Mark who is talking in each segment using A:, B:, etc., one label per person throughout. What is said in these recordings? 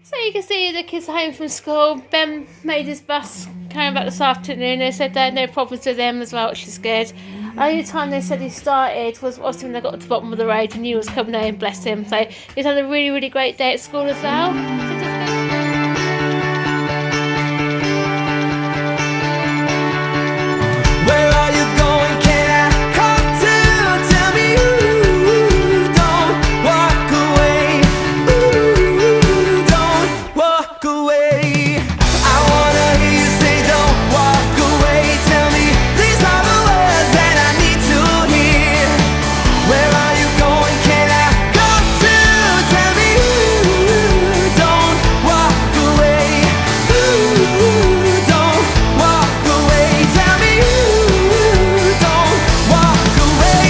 A: So you can see the kids are home from school. Ben made his bus coming back this afternoon. They said they had no problems with them as well, which is good. Only time they said he started was obviously when they got to the bottom of the road and he was coming home, bless him. So he's had a really, really great day at school as well. So just
B: Where are you going? Can I come to? Tell me don't walk away. Don't walk away. I wanna hear you say don't walk away. Tell me these are the words that I need to hear. Where are you going? Can I come to? Tell me don't walk away. Don't walk away. Tell me don't walk away.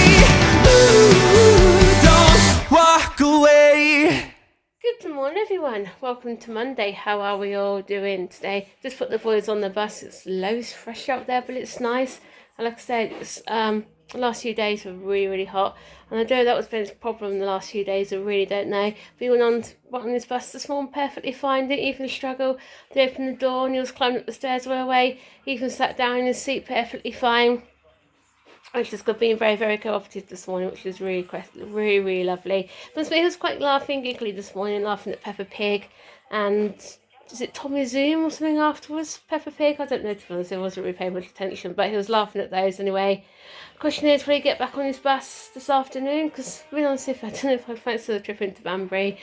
B: Don't walk away.
A: good morning, everyone. Welcome to Monday. How are we all doing today? Just put the boys on the bus. It's low, fresh out there, but it's nice. And like I said, it's the last few days were really, really hot. And I know that was Ben's problem the last few days. I really don't know. But he went on this bus this morning perfectly fine. Didn't even struggle. They opened the door and he was climbing up the stairs right away. He even sat down in his seat perfectly fine. I just got being very, very cooperative this morning, which was really, really, really lovely. But he was quite laughing, giggly this morning, laughing at Peppa Pig. And is it Tommy Zoom or something afterwards? Peppa Pig? I don't know, to be honest, I wasn't really paying much attention, but he was laughing at those anyway. Question is, will he get back on his bus this afternoon? Because, to be honest, I don't know if I fancy the trip into Banbury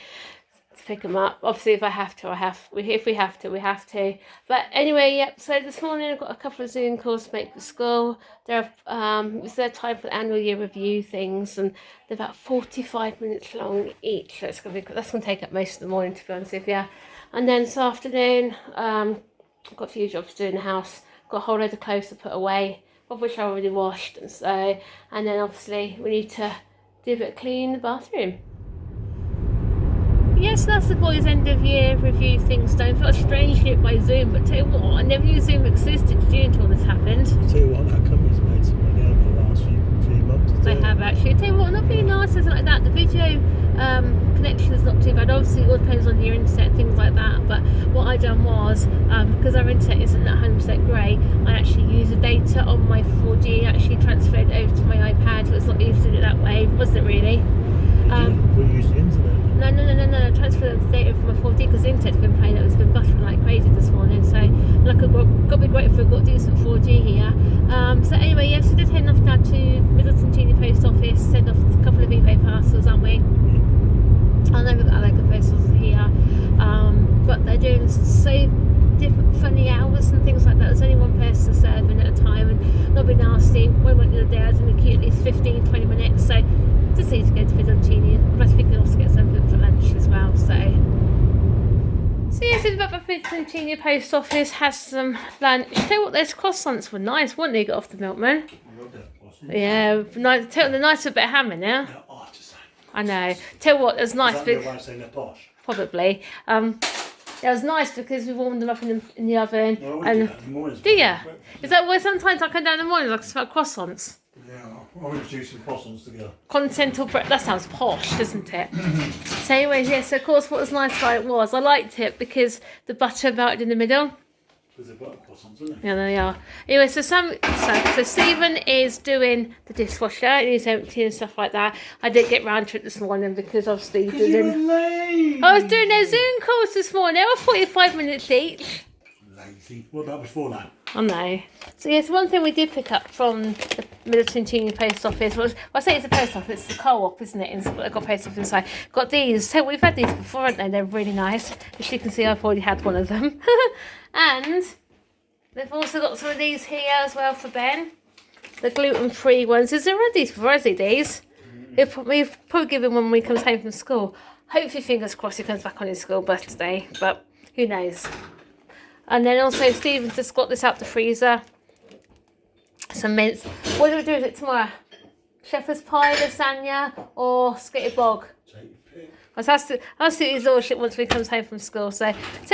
A: to pick him up. Obviously, if I have to, if we have to, we have to. But anyway, yep, so this morning I've got a couple of Zoom calls to make for school. It's their time for the annual year review things, and they're about 45 minutes long each. So that's going to take up most of the morning, to be honest with you. And then this afternoon, I've got a few jobs to do in the house. Got a whole load of clothes to put away, of which I already washed, and then obviously we need to do a bit of cleaning the bathroom. Yes, that's the boys' end of year review things done. Felt strangely by Zoom, but tell you what, I never knew Zoom existed, did you, until this happened?
C: Tell you what, that company's made some money over the last few months.
A: They have actually. Tell you what, not being nice, isn't like that. The video connection is not too bad. Obviously, it all depends on your internet and things like that. But what I done was, because our internet isn't at 100% great, I actually used the data on my 4G, actually transferred over to my iPad. So it's not easy to do it that way, wasn't it really?
C: We use the internet.
A: No. Transfer the data from my 4G because the internet's been playing out. It's been buffering like crazy this morning. So, like, I've got to be grateful I've got decent 4G here. So anyway, yes, we did head off now to Middleton Junior Post Office, send off a couple of eBay parcels, aren't we? I know we've got our local postals here, but they're doing so different funny hours and things like that. There's only one person serving at a time, and not be nasty. When we went the other day, I was in the queue at least 15-20 minutes, so just need to go to Middleton Junior. Plus we can also get something for lunch as well. So yes, it's about the Middleton Junior Post Office, has some lunch. Tell you what, those croissants were nice, weren't they? Got off the milkman.
C: I love that croissant.
A: Yeah, nice. Tell them the nice bit of ham in there.
C: They're artisan.
A: I know. Tell you what, it was nice.
C: Is that your way of saying they're posh?
A: Probably. It was nice because we warmed them up in the oven.
C: Well,
A: and
C: do that in the mornings.
A: do you? Is that why sometimes I come down in the morning like it's about croissants?
C: Yeah, I'll introduce some croissants together.
A: Continental bread. That sounds posh, doesn't it? So anyways, yes, of course, what was nice about it was I liked it because the butter melted in the middle.
C: Because they've got croissants, isn't
A: Yeah, they are. Anyway, so Stephen is doing the dishwasher and he's emptying and stuff like that. I didn't get round to it this morning because obviously
C: you were late.
A: I was doing their Zoom calls this morning. They were 45 minutes each.
C: Lazy. What about before that?
A: I know. So yes, one thing we did pick up from the Middleton Junior Post Office was, well, I say it's a post office, it's the co-op, isn't it? They've got post office inside. Got these. So we've had these before, haven't they? They're really nice. As you can see, I've already had one of them. And they've also got some of these here as well for Ben. The gluten-free ones. Is there these for us, these? We've probably given one when he comes home from school. Hopefully, fingers crossed, he comes back on his school bus today. But who knows? And then also Stephen's just got this out the freezer. Some mince. What do we do with it tomorrow? Shepherd's pie, lasagna, or skitty bog?
C: Take your pick.
A: I'll see his lordship once he comes home from school. So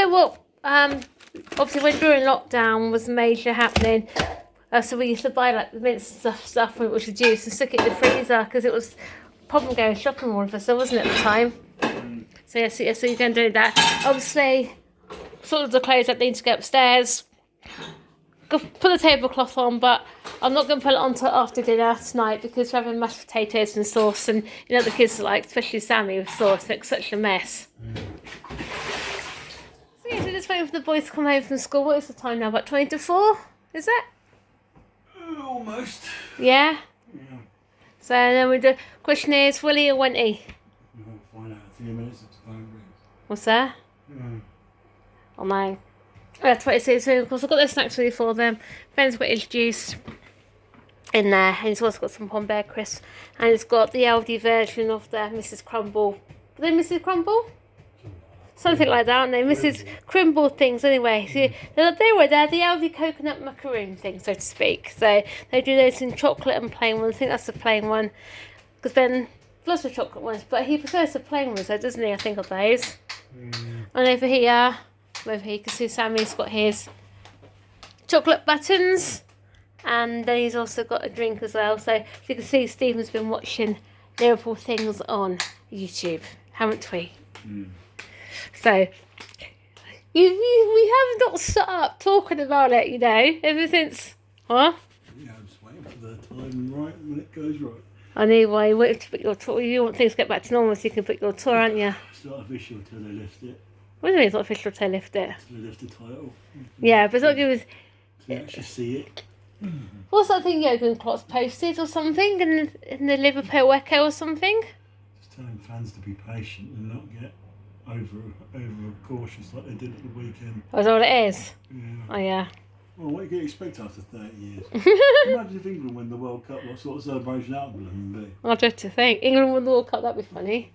A: what? Obviously when during lockdown was major happening. So we used to buy like the minced stuff which was juice and stick it in the freezer because it was a problem going shopping all of us, wasn't it, at the time? So So yes, so you can do that. Obviously, sort of the clothes that need to go upstairs. Go put the tablecloth on, but I'm not going to put it on till after dinner tonight because we're having mashed potatoes and sauce, and you know the kids are like, especially Sammy with sauce, makes such a mess. So yeah, we're just waiting for the boys to come home from school. What is the time now? About 20 to 4? Is it?
C: Almost.
A: Yeah.
C: Yeah.
A: So then we do. Question is, Willie or Wenty?
C: We'll find out in a few minutes if the phone rings.
A: What's that?
C: Yeah.
A: Oh no. That's what it is. So of course I've got the snacks ready for them. Ben's got his juice in there, and he's also got some Pom Bear crisps, and he's got the Aldi version of the Mrs. Crumble. Are they Mrs. Crumble? Something like that, aren't they? Mrs. Crimble things anyway. So they're the Aldi coconut macaroon thing, so to speak. So they do those in chocolate and plain ones. I think that's the plain one. Because Ben loves the chocolate ones, but he prefers the plain ones, though, doesn't he? I think of those. And over here you can see Sammy's got his chocolate buttons. And then he's also got a drink as well. So you can see Stephen's been watching Liverpool things on YouTube, haven't we? So we have not stopped talking about it, you know, ever since. Huh?
C: Yeah, I'm just waiting for the time right when it goes right.
A: I know why you want to put your tour. You want things to get back to normal, so you can put your tour, aren't you?
C: It's not official till they lift it.
A: What do you mean it's not official till they lift it?
C: Till they lift the title.
A: Yeah, but it's not good.
C: So you actually see it.
A: What's that thing Jürgen Klopp's posted or something in the Liverpool Echo or something?
C: Just telling fans to be patient and not get over cautious like they did at the weekend.
A: Oh, is that what it is?
C: Yeah.
A: Oh yeah.
C: Well, what do you expect after 30 years? Imagine if England win the World Cup, what sort of celebration that would be?
A: I'd have to think. England won the World Cup, that'd be funny.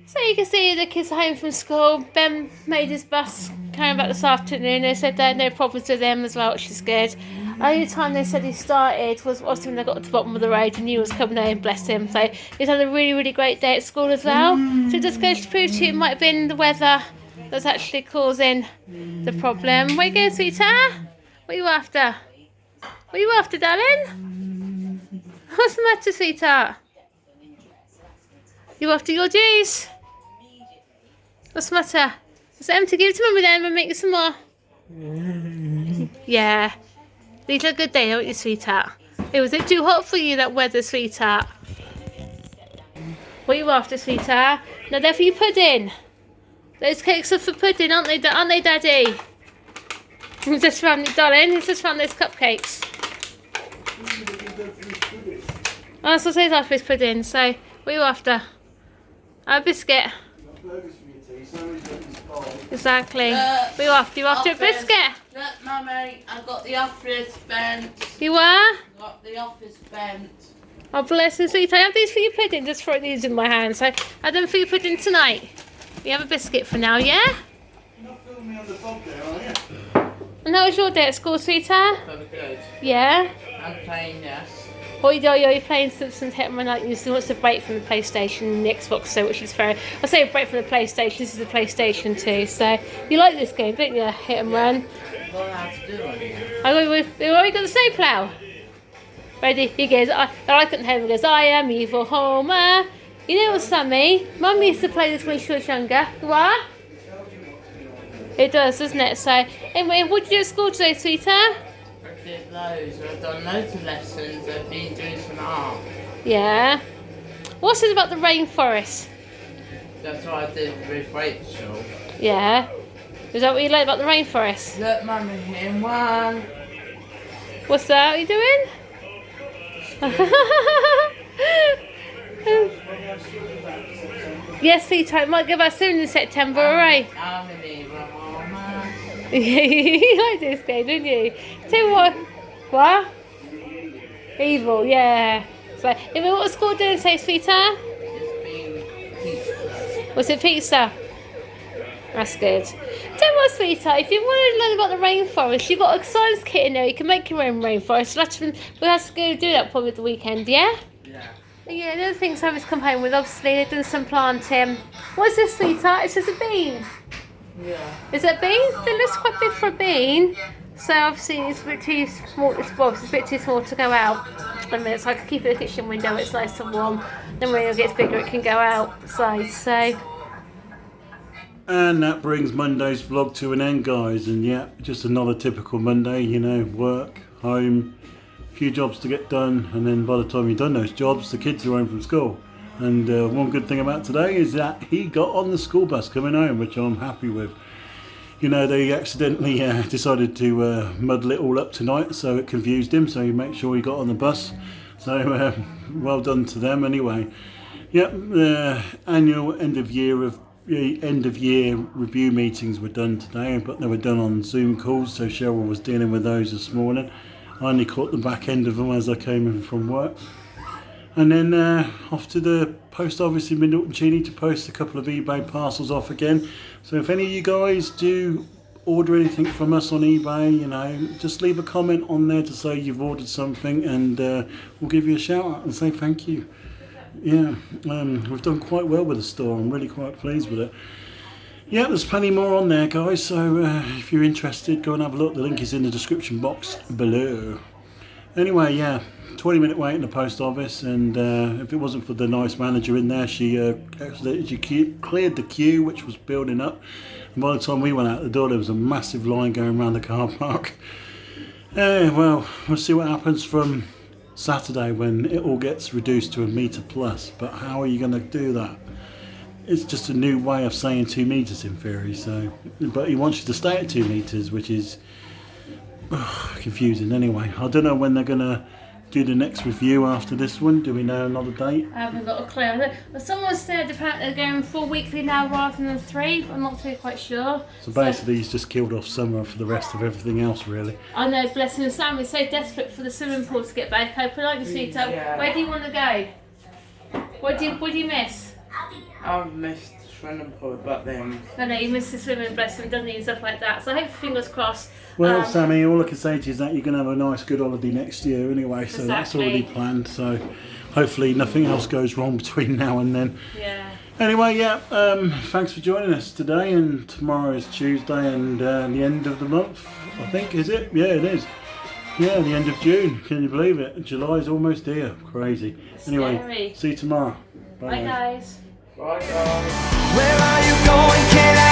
A: So you can see the kids are home from school. Ben made his bus coming back this afternoon. They said they had no problems with them as well, which is good. Only time they said he started was obviously when they got to the bottom of the road and he was coming home, bless him. So he's had a really, really great day at school as well. So it just goes to prove to you it might have been the weather that's actually causing the problem. Where you going, sweetheart? What are you after? What are you after, darling? What's the matter, sweetheart? You after your juice? What's the matter? It's empty. Give it to Mummy then and make you some more. Yeah. These are a good day, don't you, sweetheart? Was it too hot for you, that weather, sweetheart? What are you after, sweetheart? No, they're for your pudding. Those cakes are for pudding, aren't they, Daddy? He's just found it, darling. He's just found those cupcakes. Oh, that's what he's after, his pudding. So, what are you after? A biscuit. Exactly. What are you after? You after a biscuit?
D: Look, Mummy, I got the office bent.
A: You are?
D: Got the office bent.
A: Oh, bless you, sweetie. I have these for your pudding. Just throw these in my hand. So, I have them for your pudding tonight. You have a biscuit for now, yeah?
C: You're not filming me on the vlog there, are you?
A: And how was your day at school, sweetheart?
D: Very good.
A: Yeah?
D: I'm playing yes.
A: What are you playing Simpsons Hitman Night? You still want to break from the PlayStation and the Xbox, so which is fair. I say break from the PlayStation. This is the PlayStation 2. So you like this game, don't you? Hit and run.
D: What I have to do on it?
A: We've already got the snowplow. Ready? He goes. I couldn't hear him. He goes. I am evil Homer. You know what, Sammy? Mum used to play this when she was younger. What? It does, doesn't it? So anyway, what did you do at school today, sweetheart?
D: I did loads. I've done loads of lessons. I've been doing some art.
A: Yeah. What's it about the rainforest?
D: That's what I did with Rachel.
A: Yeah. Is that what you like about the rainforest?
D: Look, Mummy, here one.
A: What's that? What are you doing? Yes, sweetheart. Might go back soon in September, alright?
D: I'm an evil Homer.
A: You like this game, don't you? Tell you what? Evil, yeah. So, what was school doing today, sweetheart?
D: It's been pizza.
A: Was it pizza? That's good. Tell you what, sweetheart, if you want to learn about the rainforest, you've got a science kit in there. You can make your own rainforest. We'll have to go do that probably the weekend, yeah?
D: Yeah.
A: Yeah, the other thing Sammy's come home with, obviously, they've done some planting. What's this, sweetheart? It's just a bean.
D: Yeah.
A: Is it a bean? It looks quite big for a bean. So obviously it's a bit too small. It's a bit too small to go out. And then so I can keep it in the kitchen window. It's nice and warm. Then when it gets bigger, it can go outside. So
C: And that brings Monday's vlog to an end, guys. And yeah, just another typical Monday, you know, work, home, a few jobs to get done, and then by the time you've done those jobs, the kids are home from school. And one good thing about today is that he got on the school bus coming home, which I'm happy with. You know, they accidentally decided to muddle it all up tonight, so it confused him, so he made sure he got on the bus. So well done to them anyway. Yep, the annual end of year review meetings were done today, but they were done on Zoom calls, so Cheryl was dealing with those this morning. I only caught the back end of them as I came in from work. And then off to the post office in Middleton Cheney to post a couple of eBay parcels off again. So if any of you guys do order anything from us on eBay, you know, just leave a comment on there to say you've ordered something, and we'll give you a shout out and say thank you. Yeah, we've done quite well with the store. I'm really quite pleased with it. Yeah, there's plenty more on there, guys, so if you're interested, go and have a look. The link is in the description box below. Anyway, yeah, 20-minute wait in the post office, and if it wasn't for the nice manager in there, she cleared the queue, which was building up. And by the time we went out the door, there was a massive line going around the car park. Well, we'll see what happens from Saturday when it all gets reduced to 1 metre plus. But how are you going to do that? It's just a new way of saying 2 metres in theory. So, but he wants you to stay at 2 metres, which is confusing. Anyway, I don't know when they're going to do the next review after this one. Do we know another date?
A: I haven't got a clue. But someone said apparently they're going 4 weekly now rather than 3, but I'm not too quite sure.
C: So basically he's just killed off summer for the rest of everything else, really.
A: I know, bless him. Sam is so desperate for the swimming pool to get back open. I just need to. Where do you want to go? What do you miss?
D: I've missed the swimming pool, but then...
A: I know, you miss the swimming, bless him, doesn't he, and stuff like that. So I hope, fingers crossed.
C: Well, Sammy, all I can say to you is that you're going to have a nice, good holiday next year anyway, so that's already planned. So hopefully nothing else goes wrong between now and then.
A: Yeah.
C: Anyway, yeah, thanks for joining us today, and tomorrow is Tuesday and the end of the month, I think, is it? Yeah, it is. Yeah, the end of June. Can you believe it? July's almost here. Crazy. Anyway,
A: Scary.
C: see you tomorrow.
A: Bye, guys.
D: Bye, guys.
B: Where are you going? Can I